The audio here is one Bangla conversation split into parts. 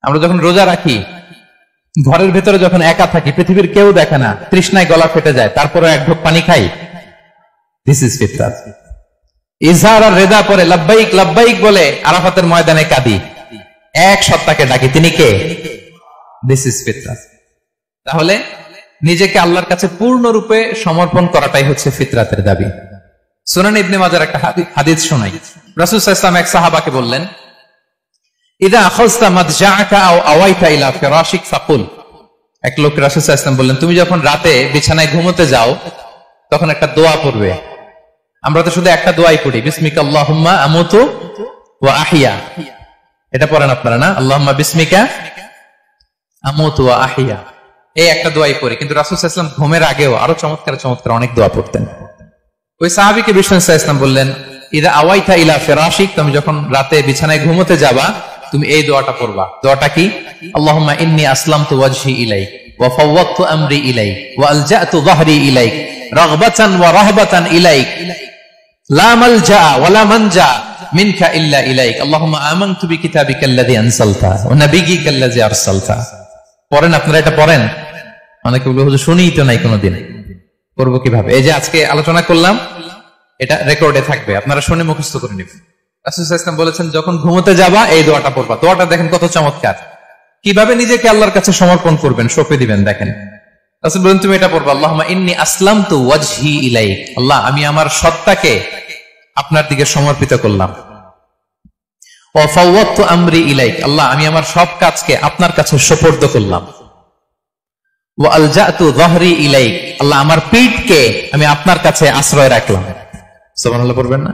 আমরা যখন রোজা রাখি, ঘরের ভেতরে যখন একা থাকি, পৃথিবীর কেউ দেখে না, তৃষ্ণায় গলা ফেটে যায়, তারপরে এক ঢোক পানি খাই, দিস ইজ ফিতরাত। ইজহার আর রেদা পরে লাব্বাইক লাব্বাইক বলে আরাফাতের ময়দানে কাঁদি, এক সত্তাকে ডাকি, তিনি কে? দিস ইজ ফিতরাত। তাহলে নিজেকে আল্লাহর কাছে পূর্ণরূপে সমর্পণ করাটাই হচ্ছে ফিতরাতের দাবি। সুনান ইবনে মাজার একটা হাদিস শোনাই। রাসূল সাল্লাল্লাহু আলাইহি ওয়াসাল্লাম এক সাহাবাকে বললেন, ইদা আখাযতা মাদজাআকা আও আওয়াইতা ইলা ফিরাশিক ফাকুল। এক লোক রাসূল সাল্লাল্লাহু আলাইহি ওয়াসাল্লাম বললেন, তুমি যখন রাতে বিছানায় ঘুমোতে যাও তখন একটা দোয়া পড়বে। আমরা তো শুধু একটা দোয়াই পড়ি, বিসমিকা আল্লাহুম্মা আমুতু ওয়া আহইয়া, এটা পড়েন আপনারা না? আল্লাহুম্মা বিসমিকা আমুতু ওয়া আহইয়া, এই একটা দোয়াই পড়ি। কিন্তু রাসূল সাল্লাল্লাহু আলাইহি ওয়াসাল্লাম ঘুমের আগেও আরো চমৎকার চমৎকার অনেক দোয়া পড়তেন। ওই সাহাবীকে বিষ্ণু সাল্লাল্লাহু আলাইহি ওয়াসাল্লাম বললেন, ইদা আওয়াইতা ইলা ফিরাশিক, তুমি যখন রাতে বিছানায় ঘুমোতে যাবা তুমি এই দোয়াটা পড়বা। দোয়াটা কি? আল্লাহুম্মা ইন্নী আসলামতু ওয়াজহি ইলাইক ওয়া ফাওয়াদতু আমরি ইলাইক ওয়া আলজাতু যহরি ইলাইক রাগবাতান ওয়া রাহবাতান ইলাইক লা মালজা ওয়া লা মানজা মিনকা ইল্লা ইলাইক আল্লাহুম্মা আমানতু বিকিতাবিকাল্লাযী আনসালতা ওয়া নাবিয়্যিকাল্লাযী আরসালতা। পড়েন আপনারা, এটা পড়েন। অনেকে বলে হুজুর শুনিই তো নাই কোনোদিন, করব কিভাবে? এই যে আজকে আলোচনা করলাম, এটা রেকর্ডে থাকবে, আপনারা শুনে মুখস্থ করে নেবেন। রাসূল সাল্লাল্লাহু আলাইহি ওয়াসাল্লাম বলেছেন, যখন ঘুমোতে যাবা এই দোয়াটা পড়বা। দোয়াটা দেখেন কত চমৎকার, কিভাবে নিজেকে আল্লাহর কাছে সমর্পণ করবেন, সঁপে দিবেন। দেখেন রাসূল বলেন, তুমি এটা পড়বা, আল্লাহুম্মা ইন্নী আসলামতু ওয়াজহি ইলাইক, আল্লাহ আমি আমার সত্তাকে আপনার দিকে সমর্পিত করলাম। ওয়া ফাওয়াদতু আমরি ইলাইক, আল্লাহ আমি আমার সব কাজকে আপনার কাছে সুপর্দ করলাম। ওয়া আলজাতু যহরি ইলাইক, আল্লাহ আমার পিঠকে আমি আপনার কাছে আশ্রয় রাখলাম। সুবহানাল্লাহ পড়বেন না?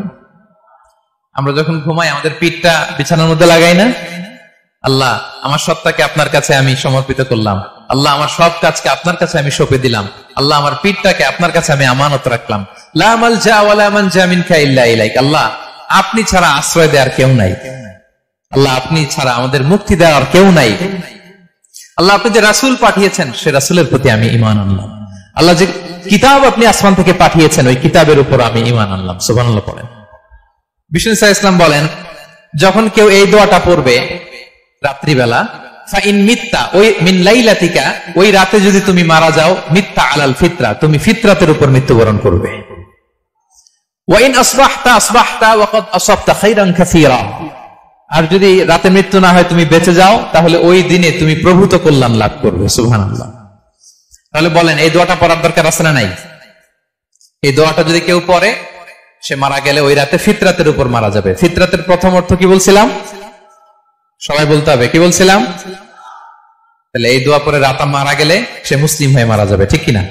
আমরা যখন ঘুমাই আমাদের পিঠটা বিছানার মধ্যে লাগাই না? আল্লাহ আমার সত্তাকে আপনার কাছে আমি সমর্পিত করলাম, আল্লাহ আমার সব কাজকে আপনার কাছে আমি সঁপে দিলাম, আল্লাহ আমার পিঠটাকে আপনার কাছে আমি আমানত রাখলাম। লা মালজা ওয়া লা মানজা মিনকা ইল্লা ইলাইক, আল্লাহ আপনি ছাড়া আশ্রয় দেওয়ার কেউ নাই, আল্লাহ আপনি ছাড়া আমাদের মুক্তি দেওয়ার কেউ নাই। আল্লাহ আপনি যে রাসূল পাঠিয়েছেন সে রাসূলের প্রতি আমি ঈমান আনলাম। আল্লাহ যে কিতাব আপনি আসমান থেকে পাঠিয়েছেন ওই কিতাবের উপর আমি ঈমান আনলাম। সুবহানাল্লাহ পড়েন। বিষ্ণু সাল্লাল্লাহু আলাইহি ওয়াসাল্লাম বলেন, যখন কেউ এই দোয়াটা পড়বে রাত্রিবেলা, ফা ইন মিত্তা, ওই মিন লাইলাতিকা, ওই রাতে যদি তুমি মারা যাও, মিত্তা আলাল ফিতরা, তুমি ফিতরাতের উপর মৃত্যুবরণ করবে। ওয়া ইন আসবাহতা আসবাহতা ওয়া ক্বাদ আসাবতা খাইরান কাসীরা, আর যদি রাতে মৃত্যু না হয় তুমি বেঁচে যাও, তাহলে ওই দিনে তুমি প্রভূত কল্যাণ লাভ করবে। সুবহানাল্লাহ। তাহলে বলেন এই দোয়াটা পড়ার দরকার আছে না নাই? এই দোয়াটা যদি কেউ পড়ে সে মারা গেলে ওই রাতে ফিতরাতের উপর মারা যাবে। ফিতরাতের প্রথম অর্থ কি বলছিলাম? সবাই বলতে হবে, কি বলছিলাম? তাহলে এই দোয়া পরে রাতে মারা গেলে সে মুসলিম হয়ে মারা যাবে, ঠিক কিনা?